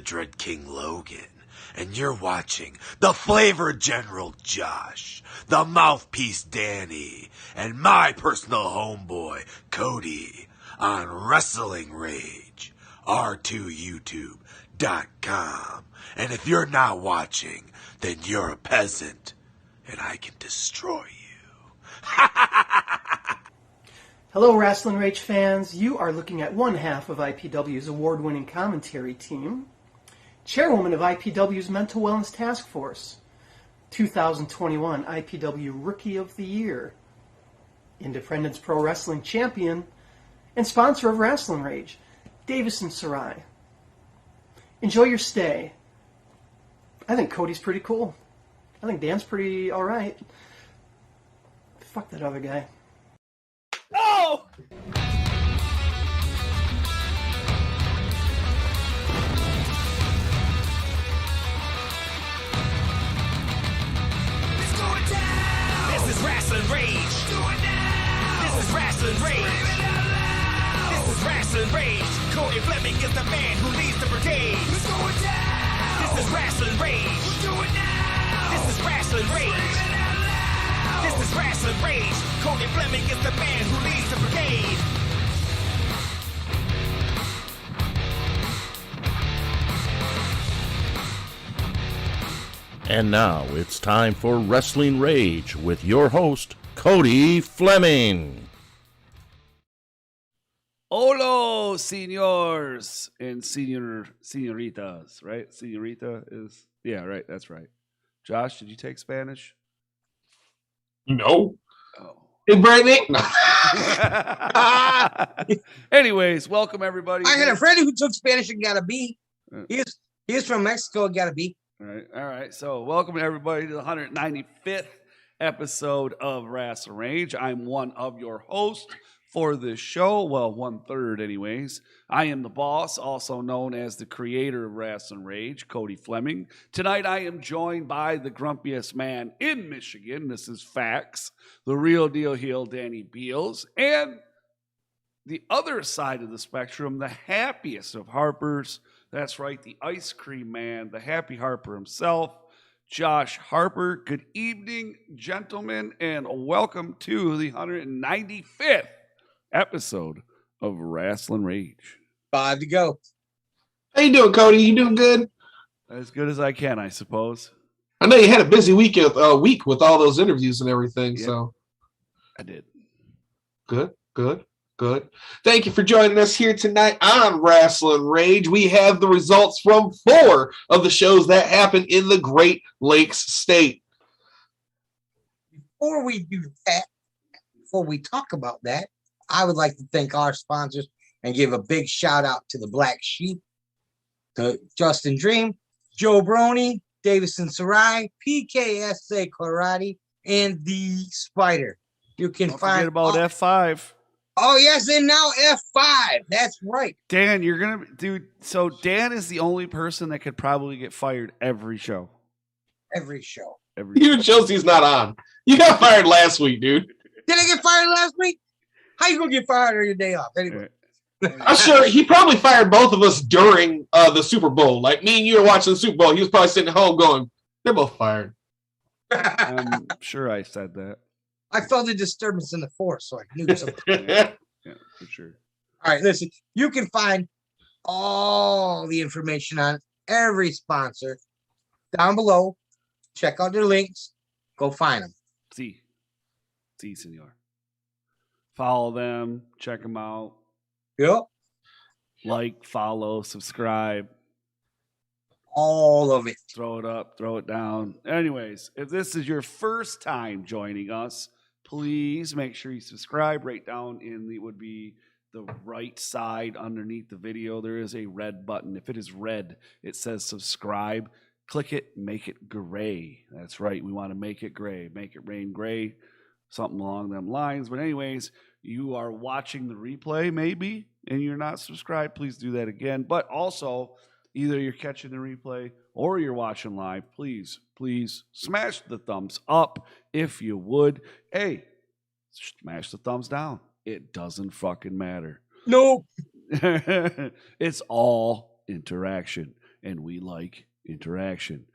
the Dread King Logan, and you're watching the Flavor General Josh, the Mouthpiece Danny, and my personal homeboy Cody on Rasslin Rage, R2YouTube.com. And if you're not watching, then you're a peasant, and I can destroy you. Hello, Rasslin Rage fans. You are looking at one half of IPW's award-winning commentary team, chairwoman of IPW's Mental Wellness Task Force, 2021 IPW Rookie of the Year, Independence Pro Wrestling Champion, and sponsor of Rasslin Rage, Davison Sarai. Enjoy your stay. I think Cody's pretty cool. I think Dan's pretty alright. Fuck that other guy. Oh! It's going down. This is Rasslin Rage. Do it now. This is Rasslin Rage. Scream it out loud. This is Rasslin Rage. Cody Fleming is the man who leads the brigade. It's going down. This is Rasslin Rage. Do it now. This is Rasslin Rage. Scream it out loud. This is Rasslin Rage. Cody Fleming is the man who leads the brigade. And now it's time for Rasslin Rage with your host, Cody Fleming. Hola, senors and senoritas, right? Senorita is, yeah, right, that's right. Josh, did you take Spanish? No. Oh. Hey, Brady. Anyways, welcome everybody. I had a friend who took Spanish and got a B. Uh. He was from Mexico and got a B. All right. So, welcome everybody to the 195th episode of Rasslin Rage. I'm one of your hosts for this show. Well, 1/3 anyways. I am the boss, also known as the creator of Rasslin Rage, Cody Fleming. Tonight I am joined by the grumpiest man in Michigan. This is Facts, the real deal heel, Danny Beals, and the other side of the spectrum, the happiest of Harpers. That's right, the ice cream man, the happy Harper himself, Josh Harper. Good evening, gentlemen, and welcome to the 195th episode of Rasslin Rage. 5 to go. How you doing, Cody? You doing good? As good as I can, I suppose. I know you had a busy week with all those interviews and everything, Yep. so I did. good. Thank you for joining us here tonight on Rasslin Rage. We have the results from 4 of the shows that happened in the Great Lakes State. Before we do that, before we talk about that, I would like to thank our sponsors and give a big shout out to the Blacksheep, to Justin Dream, Joe Broni, Davison Sarai, PKSA Karate, and the Spyder. You can Don't find forget about F5. Oh, yes, and now F5. That's right. Dan, you're going to, dude, so Dan is the only person that could probably get fired every show. Every show. Even Chelsea's not on. You got fired last week, dude. Did I get fired last week? How you going to get fired on your day off? Anyway. I'm sure he probably fired both of us during the Super Bowl. Like me and you were watching the Super Bowl. He was probably sitting at home going, they're both fired. I'm sure I said that. I felt a disturbance in the force, so I knew something. Yeah, for sure. All right, listen, you can find all the information on every sponsor down below. Check out their links. Go find them. See, senor. Follow them. Check them out. Yep. Like, follow, subscribe. All of it. Throw it up, throw it down. Anyways, if this is your first time joining us, please make sure you subscribe. Right down in the would be the right side underneath the video. There is a red button. If it is red, it says subscribe. Click it, make it gray. That's right. We want to make it gray. Make it rain gray. Something along them lines. But anyways, you are watching the replay maybe, and you're not subscribed. Please do that again. But also, either you're catching the replay or you're watching live, please smash the thumbs up if you would. Hey, smash the thumbs down. It doesn't fucking matter. Nope. It's all interaction. and we like interaction.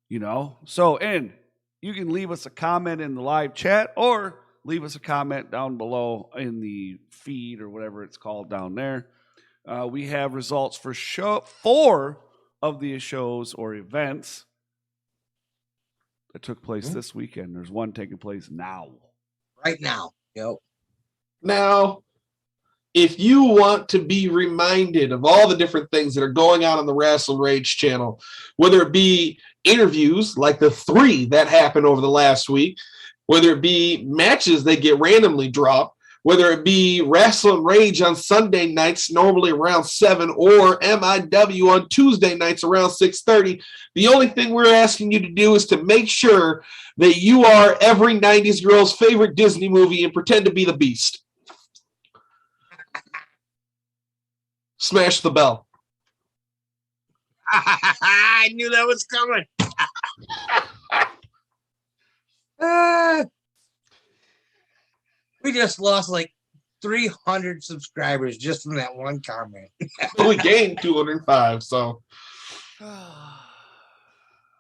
You know? So, and you can leave us a comment in the live chat or leave us a comment down below in the feed or whatever it's called down there. We have results for 4 of the shows or events that took place this weekend. There's one taking place now. Right now. Yep. Now, if you want to be reminded of all the different things that are going on the Rasslin Rage channel, whether it be interviews like the 3 that happened over the last week, whether it be matches that get randomly dropped, whether it be Rasslin Rage on Sunday nights, normally around 7, or MIW on Tuesday nights around 6:30, the only thing we're asking you to do is to make sure that you are every 90s girl's favorite Disney movie and pretend to be the Beast. Smash the bell. I knew that was coming. We just lost like 300 subscribers just from that one comment. We gained 205, so.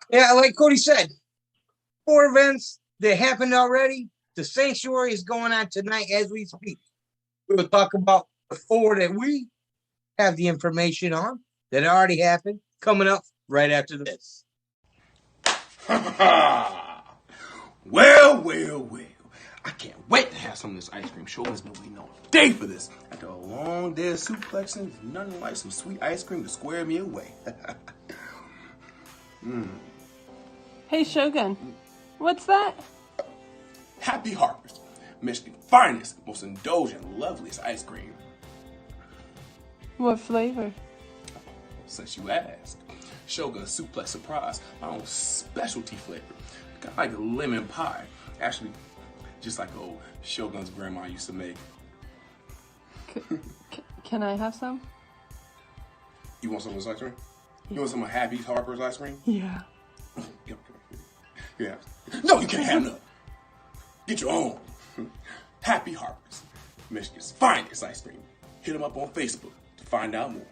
Yeah, like Cody said, 4 events that happened already. The Sanctuary is going on tonight as we speak. We will talk about the 4 that we have the information on that already happened coming up right after this. Well. I can't wait to have some of this ice cream. Show has been waiting all day for this. After a long day of suplexing, nothing like some sweet ice cream to square me away. Hey, Shogun, what's that? Happy Harper's, Michigan's finest, most indulgent, loveliest ice cream. What flavor? Since you asked, Shogun Suplex Surprise, my own specialty flavor. Got like a lemon pie. Actually, just like old Shogun's grandma used to make. Can I have some? You want some of this ice cream? You want some of Happy Harper's ice cream? Yeah. Yeah. No, you can't have none. Get your own. Happy Harper's, Michigan's finest ice cream. Hit them up on Facebook to find out more.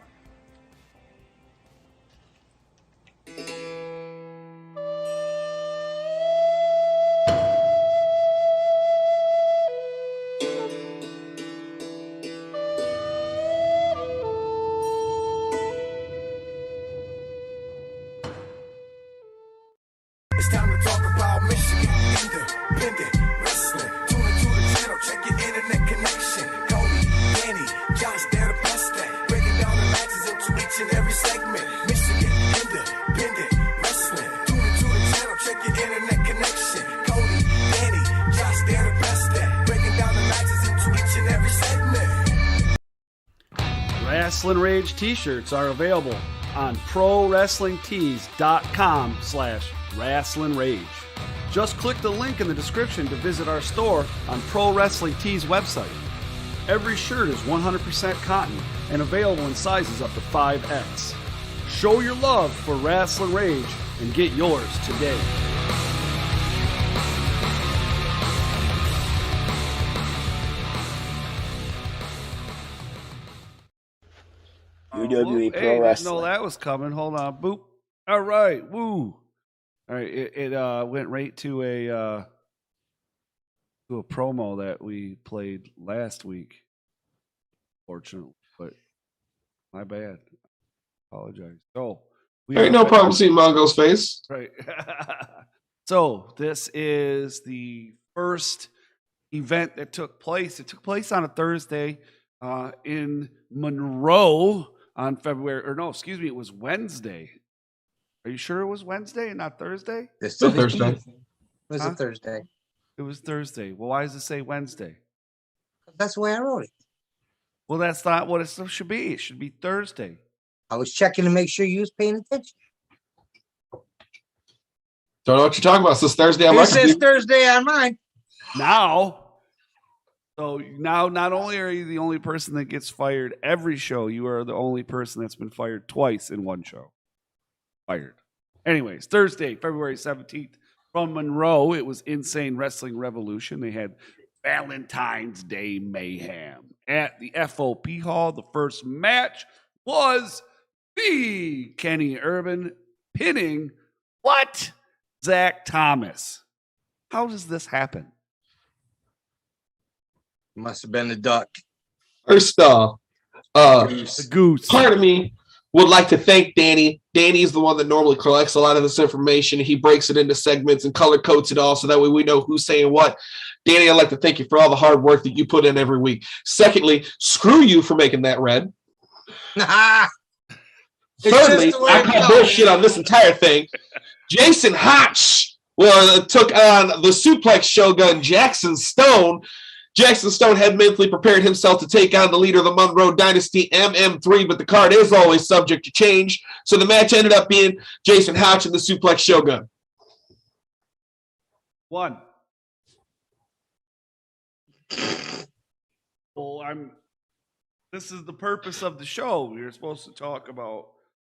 It's time to talk about Michigan independent wrestling. Tune into the channel, check your internet connection. Cody, Danny, Josh, they're the best at breaking down the matches into each and every segment. Michigan independent wrestling. Tune into the channel, check your internet connection. Cody, Danny, Josh, they're the best at breaking down the matches into each and every segment. Rasslin Rage T-shirts are available on ProWrestlingTees.com/Rasslin Rage. Just click the link in the description to visit our store on Pro Wrestling Tees website. Every shirt is 100% cotton and available in sizes up to 5X. Show your love for Rasslin Rage and get yours today. UWE Pro Hey, Wrestling. no, that was coming. Hold on. Boop. All right. Woo. All right. It went right to a promo that we played last week. Fortunately, but my bad. Apologize. So we Ain't no problem seeing Mongo's face. Right. So this is the first event that took place. It took place on a Thursday in Monroe on February, or no, excuse me, it was Wednesday. Are you sure it was Wednesday and not Thursday? This Still Thursday. It was a Thursday. It was Thursday. Well, why does it say Wednesday? That's the way I wrote it. Well, that's not what it should be. It should be Thursday. I was checking to make sure you was paying attention. Don't know what you're talking about. So Thursday on It my says computer. Thursday on mine. Now, so now not only are you the only person that gets fired every show, you are the only person that's been fired twice in one show. Fired. Anyways, Thursday, February 17th, from Monroe, it was Insane Wrestling Revolution. They had Valentine's Day Mayhem at the FOP Hall. The first match was the Kenny Urban pinning what? Zach Thomas. How does this happen? Must have been the duck. First off, The goose. part of me would like to thank Danny. Danny is the one that normally collects a lot of this information. He breaks it into segments and color codes it all so that way we know who's saying what. Danny, I'd like to thank you for all the hard work that you put in every week. Secondly, screw you for making that red. Thirdly, I call bullshit on this entire thing. Jason Hotch took on the suplex shogun Jackson Stone. Jackson Stone had mentally prepared himself to take on the leader of the Monroe Dynasty, MM3, but the card is always subject to change. So the match ended up being Jason Hotch and the suplex shogun. One. Well, this is the purpose of the show. We're supposed to talk about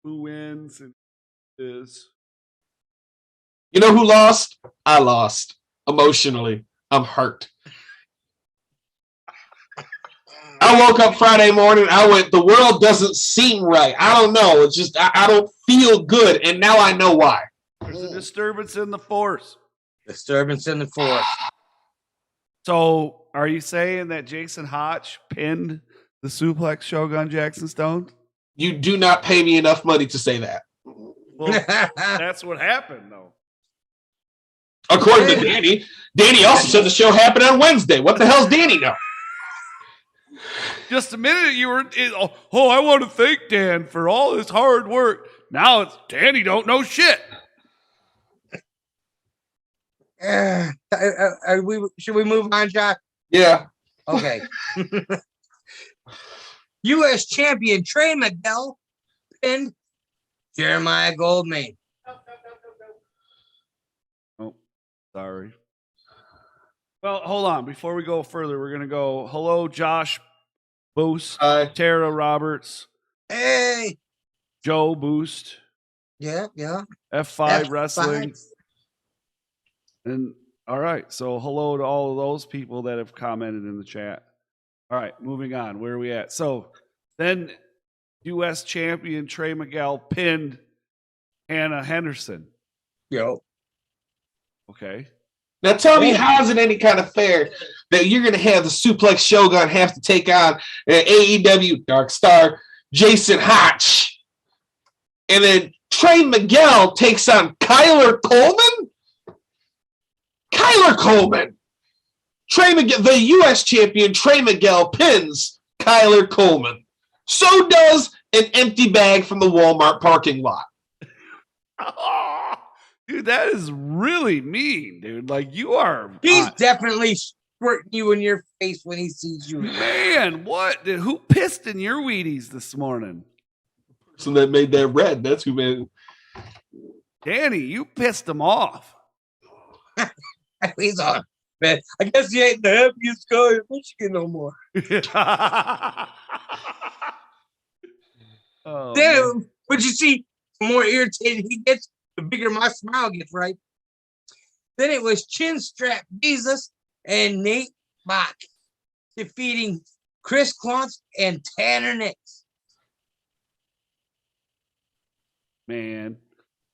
who wins and is. You know who lost? I lost. Emotionally. I'm hurt. I woke up Friday morning. I went, the world doesn't seem right. I don't know. It's just, I don't feel good. And now I know why. There's a disturbance in the force. Disturbance in the force. So are you saying that Jason Hotch pinned the suplex shogun Jackson Stone? You do not pay me enough money to say that. Well, that's what happened, though. According to Danny. Danny also said the show happened on Wednesday. What the hell's Danny know? Just a minute, you were, I want to thank Dan for all his hard work. Now it's Danny don't know shit. Should we move on, Josh? Yeah. Okay. U.S. champion Trey Miguel pinned Jeremiah Goldman. Oh, sorry. Well, hold on. Before we go further, we're going to go, hello, Josh Boost, Hi. Tara Roberts, Hey. Joe Boost, Yeah. F5 Wrestling. And all right, so hello to all of those people that have commented in the chat. All right, moving on. Where are we at? So then U.S. champion Trey Miguel pinned Hannah Henderson. Yo. Okay. Now tell me, how is it any kind of fair that you're going to have the suplex shogun have to take on AEW Dark Star Jason Hotch, and then Trey Miguel takes on Kyler Coleman? Kyler Coleman. Trey Miguel, the U.S. champion Trey Miguel pins Kyler Coleman. So does an empty bag from the Walmart parking lot. Oh, dude, that is really mean, dude. Like, you are. He's definitely squirting you in your face when he sees you. Man, what? Dude, who pissed in your Wheaties this morning? So that made that red. That's who made it. Danny, you pissed him off. He's on. Man, I guess he ain't the happiest guy in Michigan no more. Oh, Damn, but you see, the more irritated he gets, the bigger my smile gets, right? Then it was Chin Strap Jesus and Nate Bach defeating Chris Klontz and Tanner Nix. man.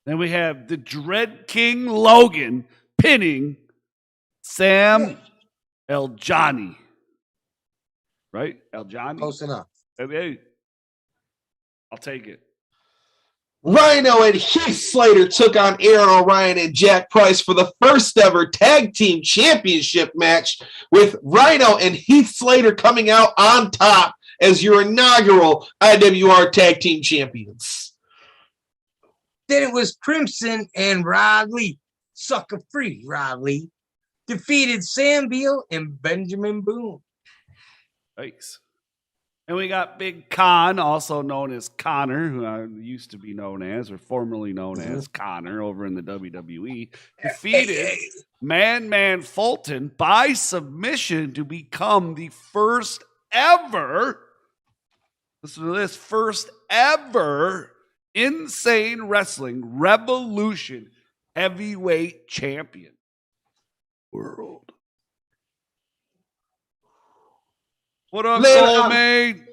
Then we have the Dread King Logan pinning Sam Eljani. Right? Eljani? Close enough. Okay. I'll take it. Rhino and Heath Slater took on Aaron O'Ryan and Jack Price for the first ever tag team championship match, with Rhino and Heath Slater coming out on top as your inaugural IWR tag team champions. Then it was Crimson and Rod Lee, sucker free Rod Lee, defeated Sam Beal and Benjamin Boone. Thanks. And we got Big Con, also known as Connor, who I used to be known as, or formerly known as Connor over in the WWE, defeated Man Fulton by submission to become the first ever, listen to this, first ever Insane Wrestling Revolution heavyweight champion. World. What up, soulmate?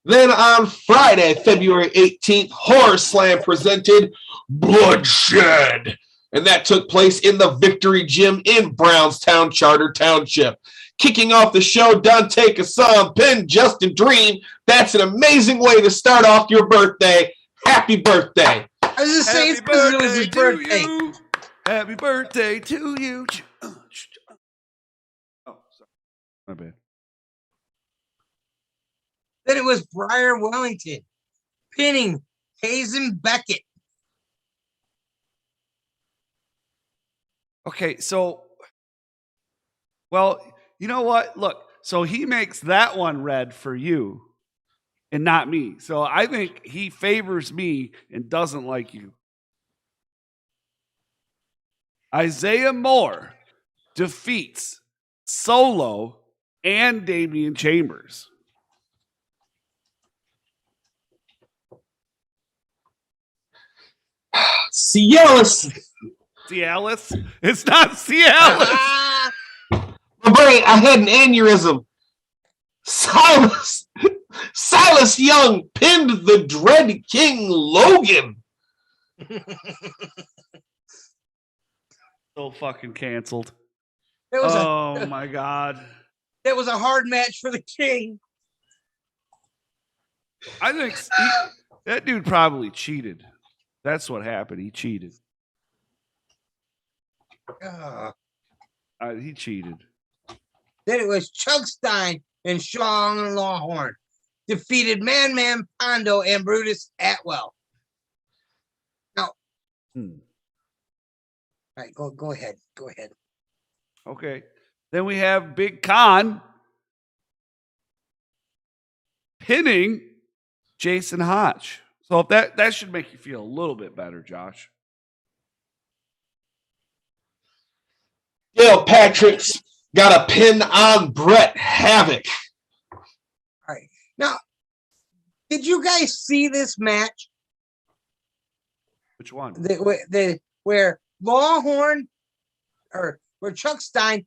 Then on Friday, February 18th, Horror Slam presented Bloodshed. And that took place in the Victory Gym in Brownstown Charter Township. Kicking off the show, Dante Kassan pinned Justin Dream. That's an amazing way to start off your birthday. Happy birthday. I was just saying it was his birthday. Happy birthday to you. Oh, sorry. My bad. Then it was Briar Wellington pinning Hazen Beckett. Okay, so, well, you know what? Look, so he makes that one red for you and not me. So I think he favors me and doesn't like you. Isaiah Moore defeats Solo and Damian Chambers. Cialis. Cialis? It's not Cialis. My brain, I had an aneurysm. Silas Young pinned the Dread King Logan. So fucking canceled. Oh my God. That was a hard match for the King. I think that dude probably cheated. That's what happened. He cheated. He cheated. Then it was Chuck Stein and Sean Longhorn defeated Man Pondo and Brutus Atwell. Now, all right, go ahead. Go ahead. Okay. Then we have Big Con pinning Jason Hotch. So if that should make you feel a little bit better, Josh. Dale Patrick's got a pin on Brett Havoc. All right. Now, did you guys see this match? Which one? Where Longhorn or where Chuck Stein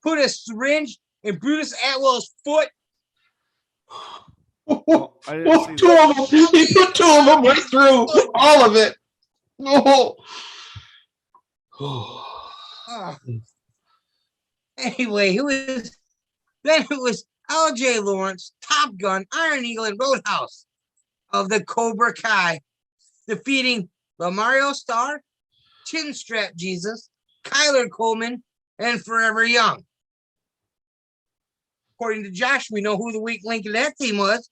put a syringe in Brutus Atwell's foot. Two of them. He put two of them right through all of it. Anyway, then it was LJ Lawrence, Top Gun, Iron Eagle, and Roadhouse of the Cobra Kai defeating the Mario Star, Chinstrap Jesus, Kyler Coleman, and Forever Young. According to Josh, we know who the weak link in that team was.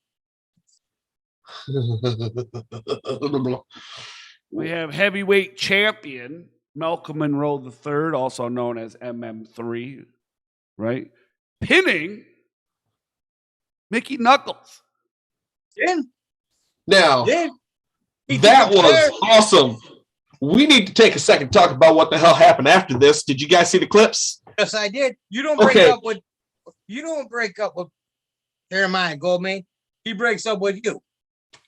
We have heavyweight champion Malcolm Monroe III, also known as MM3, right? Pinning Mickey Knuckles. Now, that was awesome. We need to take a second to talk about what the hell happened after this. Did you guys see the clips? Yes, I did. You don't break up with Jeremiah Goldman. He breaks up with you.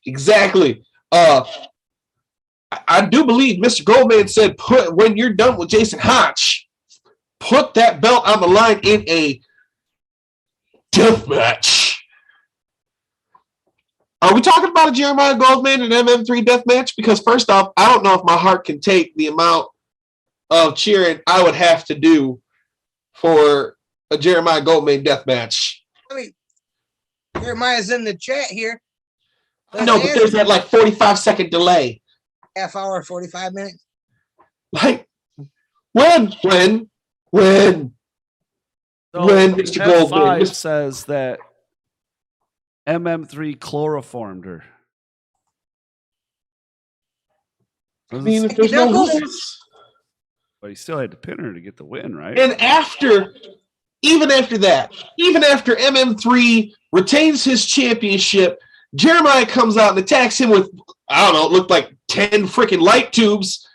Exactly. I do believe Mr. Goldman said, when you're done with Jason Hotch, put that belt on the line in a death match. Are we talking about a Jeremiah Goldman and MM3 death match? Because first off, I don't know if my heart can take the amount of cheering I would have to do for a Jeremiah Goldman death match. I mean, Jeremiah's in the chat here. No, but there's that like 45-second delay. Half hour, 45 minutes. Like, when, Mr. Goldman says that MM3 chloroformed her. I mean, if there's no rules. But he still had to pin her to get the win, right? And even after that, even after MM3 retains his championship, Jeremiah comes out and attacks him with, I don't know, it looked like 10 freaking light tubes.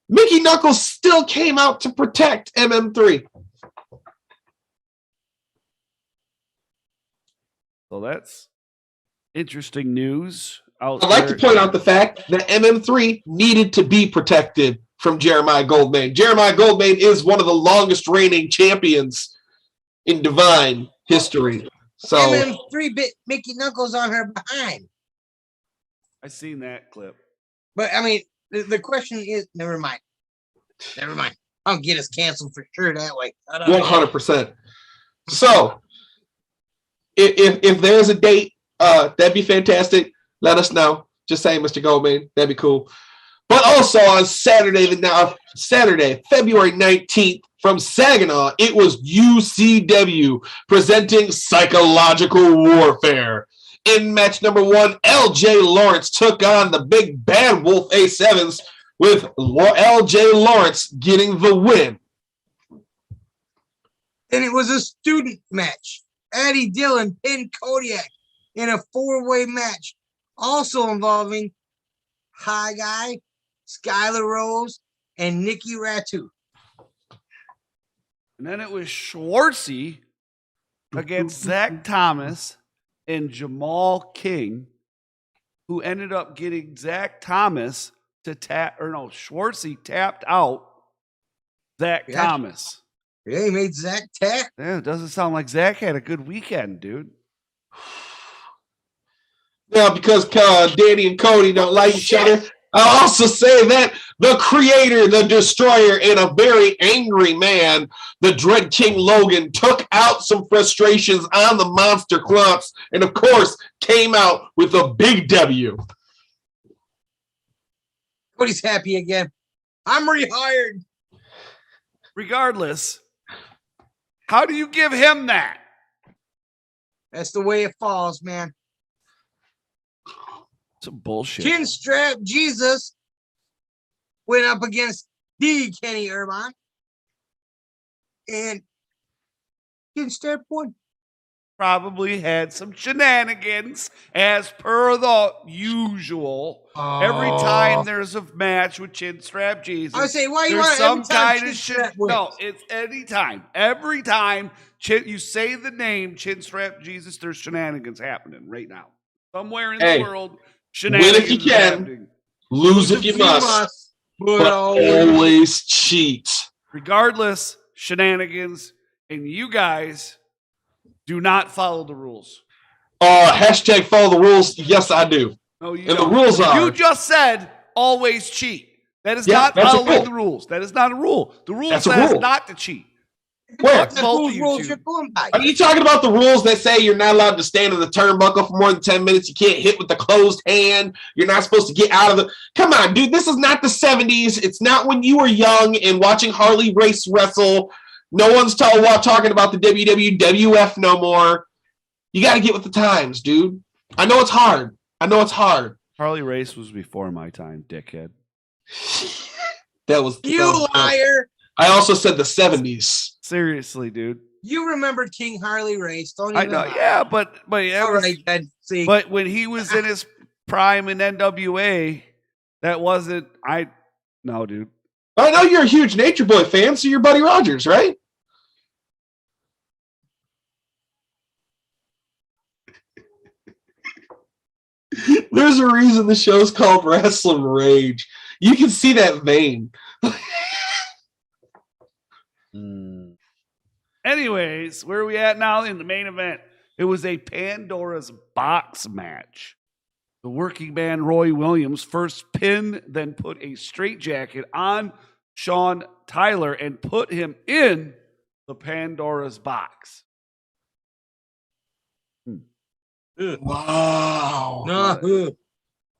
Mickey Knuckles still came out to protect MM3. So that's interesting news. I'd like to point out the fact that MM3 needed to be protected from Jeremiah Goldman. Jeremiah Goldman is one of the longest reigning champions in Divine history. And So then 3-bit Mickey Knuckles on her behind. I seen that clip. But I mean, the question is, never mind. I'll get us canceled for sure that way. 100%. So if there's a date, that'd be fantastic. Let us know. Just saying, Mr. Goldman, that'd be cool. But also on Saturday, February 19th, from Saginaw, it was UCW presenting Psychological Warfare. In match number 1, LJ Lawrence took on the Big Bad Wolf A7s, with LJ Lawrence getting the win. And it was a student match. Eddie Dillon pinned Kodiak in a 4-way match, also involving High Guy, Skylar Rose, and Nikki Ratu. And then it was Schwartzy against Zach Thomas and Jamal King, who ended up getting Zach Thomas to Schwartzy tapped out Zach Thomas. Yeah, he made Zach tap. Yeah, it doesn't sound like Zach had a good weekend, dude. Now, because Danny and Cody don't like each other, I'll also say that the creator, the destroyer, and a very angry man, the Dread King Logan, took out some frustrations on the Monster Clumps and, of course, came out with a big W. Cody's happy again. I'm rehired. Regardless, how do you give him that? That's the way it falls, man. Some bullshit. Chin Strap Jesus went up against the Kenny Irvine. And Chin Strap won. Probably had some shenanigans as per the usual. Every time there's a match with Chin Strap Jesus, I say, why you there's want some every time kind of Chin Strap shit. wins? No, it's any time. Every time you say the name Chin Strap Jesus, there's shenanigans happening right now. Somewhere in the world, shenanigans win if you can, happening. Lose if you must, but always cheat. Regardless, shenanigans, and you guys do not follow the rules. Hashtag follow the rules. Yes, I do. No, you and don't. the rules are. You just said always cheat. That is not following the rules. That is not a rule. The rule says not to cheat. Where? Whose rules you're going by? Are you talking about the rules that say you're not allowed to stand in the turnbuckle for more than 10 minutes? You can't hit with the closed hand. You're not supposed to get out of the... Come on, dude. This is not the 70s. It's not when you were young and watching Harley Race wrestle. No one's talking about the WWF no more. You got to get with the times, dude. I know it's hard. Harley Race was before my time, dickhead. That was... You liar! I also said the 70s. Seriously, dude. You remember King Harley Race, don't you? I know, yeah, but all right, then. See, but when he was in his prime in NWA, that wasn't. No, dude. I know you're a huge Nature Boy fan, so you're Buddy Rogers, right? There's a reason the show's called Rasslin Rage. You can see that vein. Anyways, where are we at now in the main event? It was a Pandora's Box match. The working man Roy Williams first pinned, then put a straitjacket on Sean Tyler and put him in the Pandora's Box. Wow.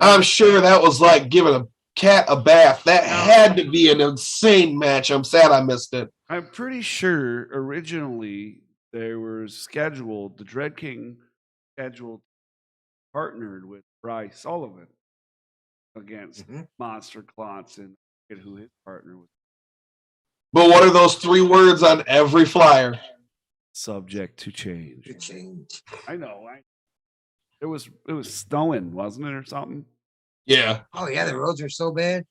I'm sure that was like giving a cat a bath. That had to be an insane match. I'm sad I missed it. I'm pretty sure originally there was scheduled, the Dread King scheduled partnered with Bryce Sullivan against Monster Klotz and who his partner was. But what are those 3 words on every flyer? Subject to change. I know. It was snowing, wasn't it, or something? Yeah. Oh yeah, the roads are so bad.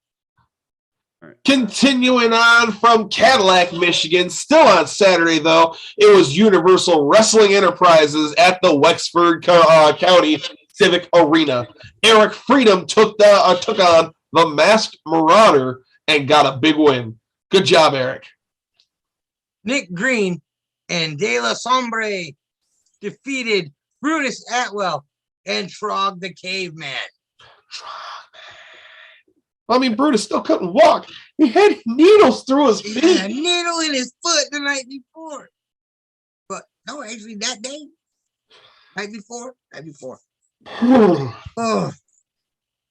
Right. Continuing on from Cadillac, Michigan, still on Saturday though, it was Universal Wrestling Enterprises at the Wexford County Civic Arena. Eric Freedom took on the Masked Marauder and got a big win. Good job, Eric. Nick Green and De La Sombre defeated Brutus Atwell and Trog the Caveman. I mean, Brutus still couldn't walk. He had needles through his feet. He had a needle in his foot the night before. But no, actually that day. Night before. Oh.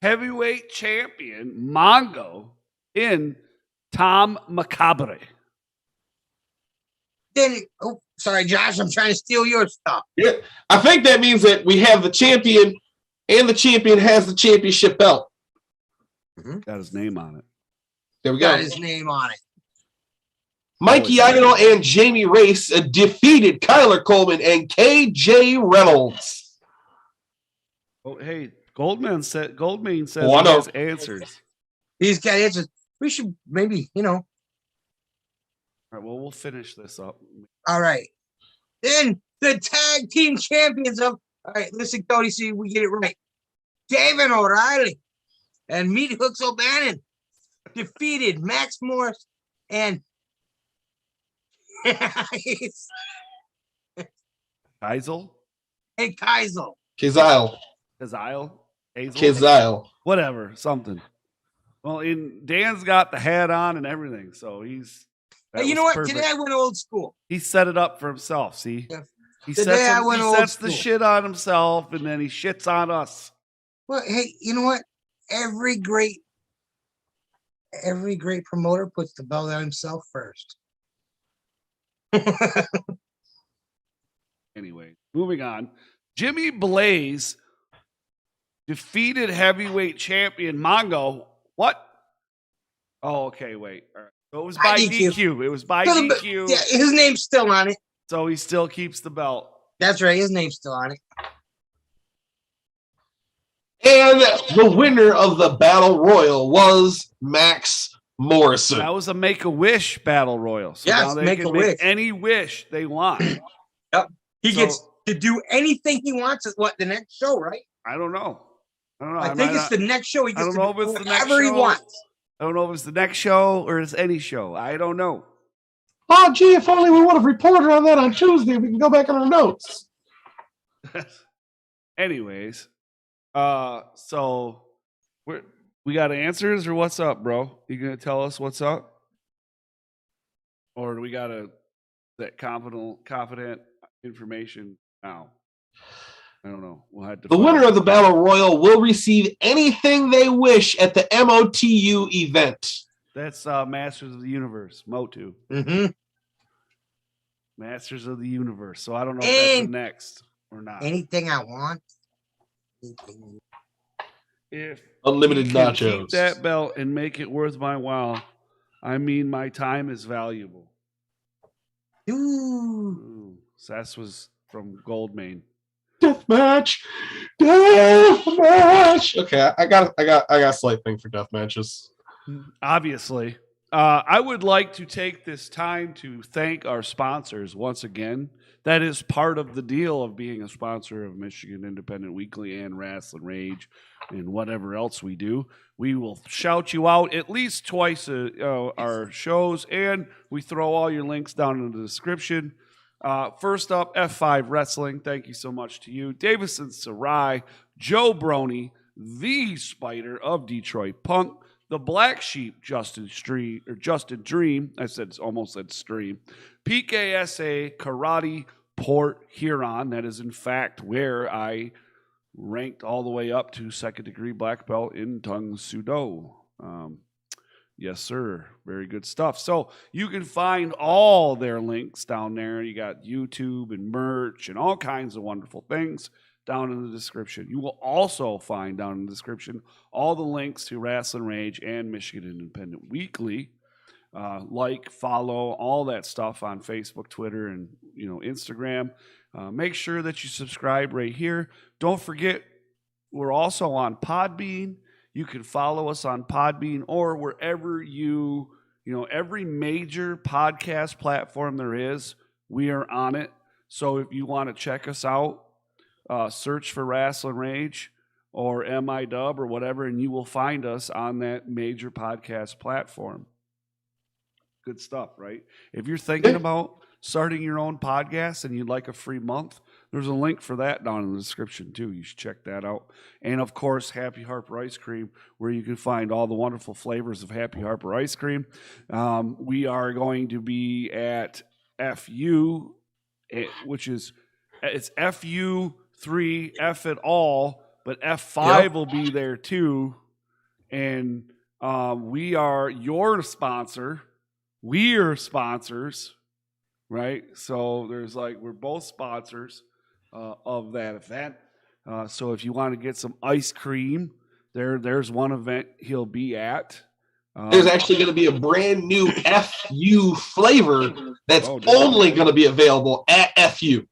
Heavyweight champion Mongo in Tom Macabre. Then, oh, sorry, Josh, I'm trying to steal your stuff. Yeah, I think that means that we have the champion, and the champion has the championship belt. Got his name on it. There we go. Got his name on it. Mikey Idol and Jamie Race defeated Kyler Coleman and KJ Reynolds. Oh, hey, Goldman says I he know. has answers. He's got answers. We should maybe, All right, well, we'll finish this up. All right. Then the tag team champions of, all right, listen, Cody, see if we get it right. David O'Reilly and Meat Hooks O'Bannon defeated Max Morris and Keisel? and Keisel. Kizile. Hazel? Whatever, something. Well, Dan's got the hat on and everything, so he's. Hey, you know what? Perfect. Today I went old school. He set it up for himself. See, yeah. He sets the shit on himself, and then he shits on us. Well, hey, you know what? Every great promoter puts the belt on himself first. Anyway, moving on. Jimmy Blaze defeated heavyweight champion Mongo. What? Oh, okay, wait. All right. So it was by DQ. It was by DQ. Yeah, his name's still on it. So he still keeps the belt. That's right. His name's still on it. And the winner of the Battle Royal was Max Morrison. That was a Make-A-Wish Battle Royal. So yes, now they can make any wish they want. Yep. He gets to do anything he wants at the next show, right? I don't know. I think it's the next show. He gets to do whatever he wants. I don't know if it's the next show or it's any show. I don't know. Oh, gee, if only we would have reported on that on Tuesday. We can go back on our notes. Anyways, so we got answers or what's up, bro? You gonna tell us what's up? Or do we got that confident information now? I don't know. We'll have to. The winner of the Battle Royal will receive anything they wish at the MOTU event. That's Masters of the Universe, MOTU. Mm-hmm. Masters of the Universe. So I don't know if that's the next or not. Anything I want. If unlimited nachos. Keep that belt and make it worth my while. I mean, my time is valuable. Ooh. So that was from Goldmane. Deathmatch. Okay, I got a slight thing for death matches. Obviously. I would like to take this time to thank our sponsors once again. That is part of the deal of being a sponsor of Michigan Independent Weekly and Rasslin Rage and whatever else we do. We will shout you out at least twice our shows, and we throw all your links down in the description. First up, F5 Wrestling. Thank you so much to you. Davison Sarai, Joe Broni, the Spyder of Detroit Punk, the Blacksheep, Justin Dream. Almost said Stream. PKSA Karate Port Huron. That is in fact where I ranked all the way up to second degree black belt in Tung Sudo. Yes, sir. Very good stuff. So you can find all their links down there. You got YouTube and merch and all kinds of wonderful things down in the description. You will also find down in the description all the links to Rasslin Rage and Michigan Independent Weekly. Follow, all that stuff on Facebook, Twitter, and Instagram. Make sure that you subscribe right here. Don't forget, we're also on Podbean. You can follow us on Podbean or wherever every major podcast platform there is, we are on it. So if you want to check us out, search for Rasslin Rage or MIDub or whatever, and you will find us on that major podcast platform. Good stuff, right? If you're thinking about starting your own podcast and you'd like a free month, There's a link for that down in the description too. You should check that out. And of course, Happy Harper ice cream, where you can find all the wonderful flavors of Happy Harper ice cream. We are going to be at FU, which is it's FU3 F it all, but F5 will be there too. And we are your sponsor. We are sponsors, right? So there's we're both sponsors of that event. So if you want to get some ice cream, there's one event he'll be at. There's actually going to be a brand new FU flavor that's only going to be available at FU.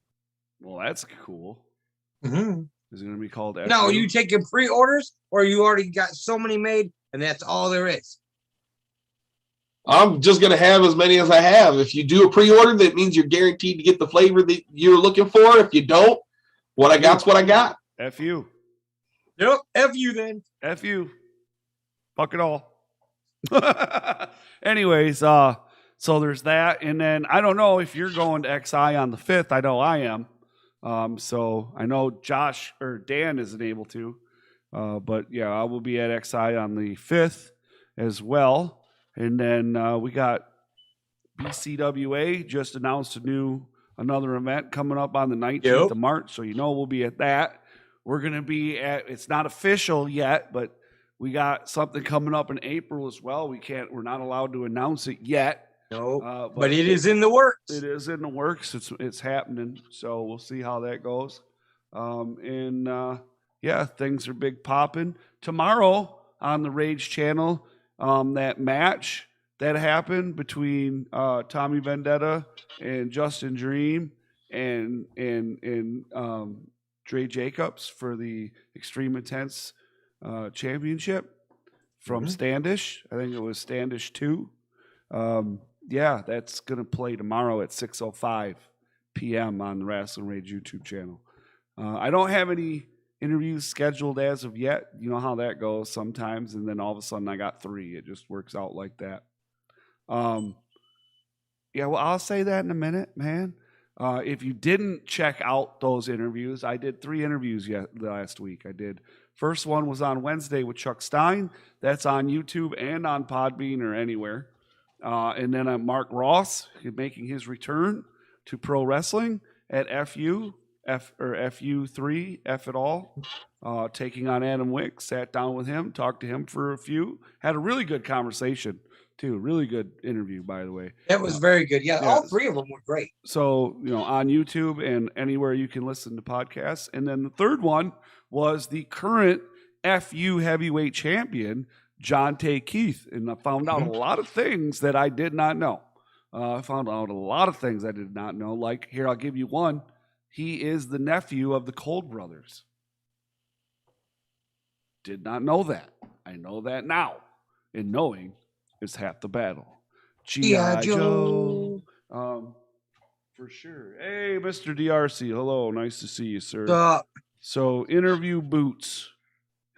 Well, that's cool. Mm-hmm. Is it going to be called FU? No, you taking pre-orders, or you already got so many made, and that's all there is? I'm just going to have as many as I have. If you do a pre-order, that means you're guaranteed to get the flavor that you're looking for. If you don't, what I got's what I got. FU. Yep, FU then. FU. Fuck it all. Anyways, so there's that. And then I don't know if you're going to XI on the 5th. I know I am. So I know Josh or Dan isn't able to. But yeah, I will be at XI on the 5th as well. And then we got BCWA just announced another event coming up on the 19th of March. So we'll be at that. We're going to be at, it's not official yet, but we got something coming up in April as well. We're not allowed to announce it yet. No, but it is in the works. It is in the works. It's happening. So we'll see how that goes. Things are big popping. Tomorrow on the Rage channel, that match that happened between Tommy Vendetta and Justin Dream and Dre Jacobs for the Extreme Intense Championship from Standish. I think it was Standish 2. That's going to play tomorrow at 6:05 p.m. on the Rasslin Rage YouTube channel. I don't have any interviews scheduled as of yet. You know how that goes sometimes, and then all of a sudden I got 3. It just works out like that. I'll say that in a minute, man. If you didn't check out those interviews, I did 3 interviews last week. First one was on Wednesday with Chuck Stein. That's on YouTube and on Podbean or anywhere. And then Mark Ross making his return to pro wrestling at FU3, F it all, taking on Adam Wick. Sat down with him, talked to him for a few. Had a really good conversation, too. Really good interview, by the way. That was very good. Yeah, all 3 of them were great. So, on YouTube and anywhere you can listen to podcasts. And then the third one was the current FU heavyweight champion, John Tay Keith. And I found out a lot of things that I did not know. Like, here, I'll give you one. He is the nephew of the Cold brothers. Did not know that. I know that now. And knowing is half the battle. G.I. Joe. For sure. Hey, Mr. DRC. Hello. Nice to see you, sir. So, interview Boots.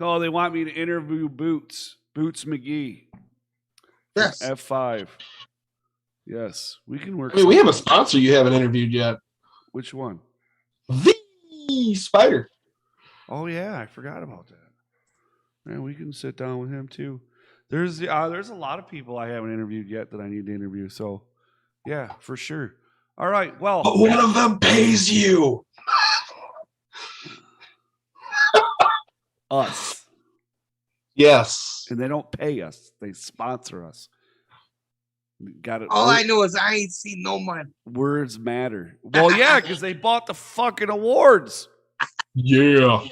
Oh, they want me to interview Boots. Boots McGee. Yes. F5. Yes. We can work. We have a sponsor you haven't interviewed yet. Which one? The Spyder. Oh yeah, I forgot about that. Man, we can sit down with him too. There's a lot of people I haven't interviewed yet that I need to interview. So, yeah, for sure. All right. Well, but one of them pays you. Us. Yes. And they don't pay us; they sponsor us. Got it. All I know is I ain't seen no money. Words matter. Well, yeah, because they bought the fucking awards. Yeah.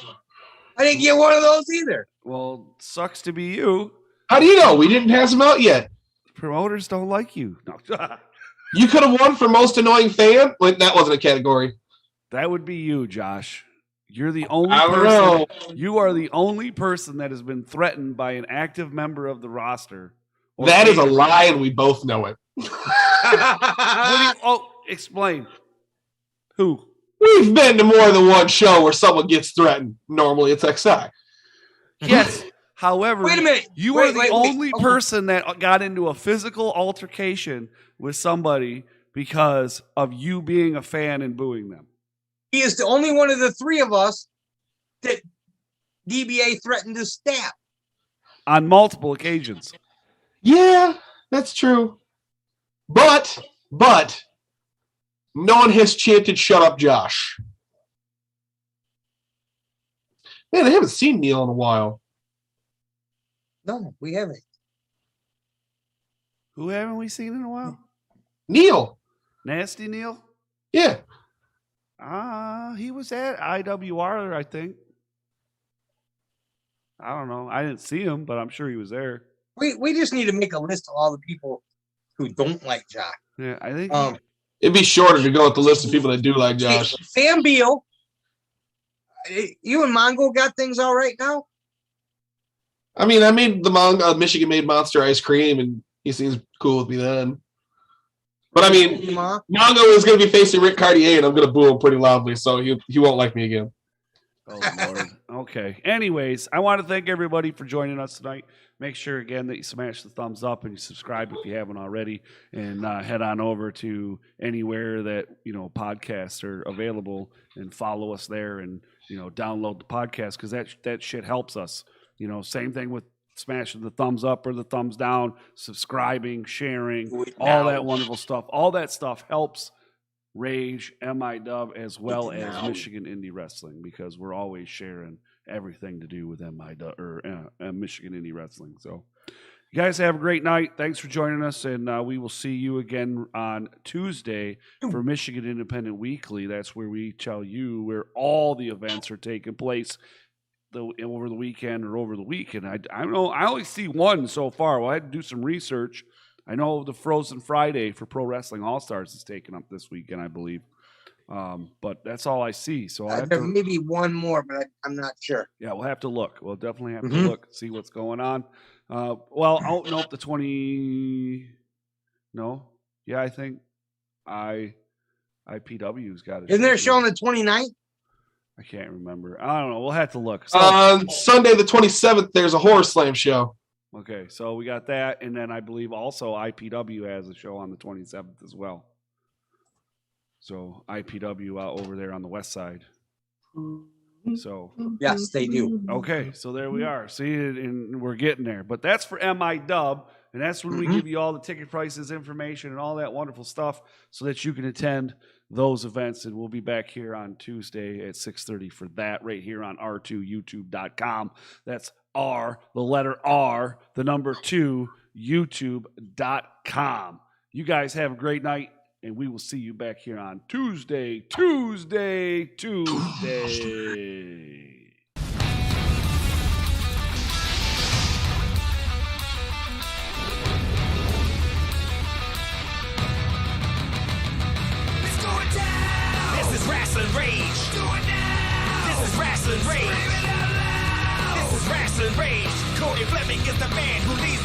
I didn't get one of those either. Well, sucks to be you. How do you know? We didn't pass them out yet. Promoters don't like you. No. You could have won for most annoying fan. Wait, that wasn't a category. That would be you, Josh. You're the only I don't person. know. You are the only person that has been threatened by an active member of the roster. That is a lie, and we both know it. Explain. Who? We've been to more than one show where someone gets threatened. Normally, it's XI. Yes. However, wait a minute. You are the only person that got into a physical altercation with somebody because of you being a fan and booing them. He is the only one of the three of us that DBA threatened to stab. On multiple occasions. Yeah, that's true. But no one has chanted "Shut up, Josh." Man, I haven't seen Neil in a while. No, we haven't. Who haven't we seen in a while? Neil. Nasty Neil? Yeah. He was at IWR, I think. I don't know. I didn't see him, but I'm sure he was there. We just need to make a list of all the people who don't like Josh. Yeah, I think it'd be shorter to go with the list of people that do like Josh. Sam Beal. You and Mongo got things all right now? I mean, I made the Michigan made Monster ice cream, and he seems cool with me then. But I mean, Mongo is going to be facing Rick Cartier, and I'm going to boo him pretty loudly, so he won't like me again. Oh, Lord. Okay. Anyways, I want to thank everybody for joining us tonight. Make sure, again, that you smash the thumbs up and you subscribe if you haven't already, and head on over to anywhere that, podcasts are available and follow us there and, download the podcast because that shit helps us. Same thing with smashing the thumbs up or the thumbs down, subscribing, sharing, all that wonderful stuff. All that stuff helps Rage, MIW, as well as Michigan Indie Wrestling, because we're always sharing everything to do with MIW or Michigan Indie Wrestling. So you guys have a great night. Thanks for joining us, and we will see you again on Tuesday for Michigan Independent Weekly. That's where we tell you where all the events are taking place over the weekend or over the week. And I don't know. I only see one so far. Well, I had to do some research. I know the Frozen Friday for Pro Wrestling All-Stars is taken up this weekend, I believe. But that's all I see. So there may be one more, but I'm not sure. Yeah, we'll have to look. We'll definitely have to look, see what's going on. Nope, the 20. No. Yeah, I think IPW's got it. Isn't there a show on the 29th? I can't remember. I don't know. We'll have to look. On Sunday the 27th, there's a Horror Slam show. Okay, so we got that, and then I believe also IPW has a show on the 27th as well. So IPW out over there on the west side. So yes, they do. Okay, so there we are. See, and we're getting there. But that's for MIW, and that's when we give you all the ticket prices, information, and all that wonderful stuff so that you can attend those events. And we'll be back here on Tuesday at 6:30 for that right here on r2youtube.com. That's R, the letter R, the number 2, youtube.com. You guys have a great night, and we will see you back here on Tuesday. This is Rasslin Rage. This is Rasslin Rage. This is Rasslin Rage. Cody Fleming is the man who leads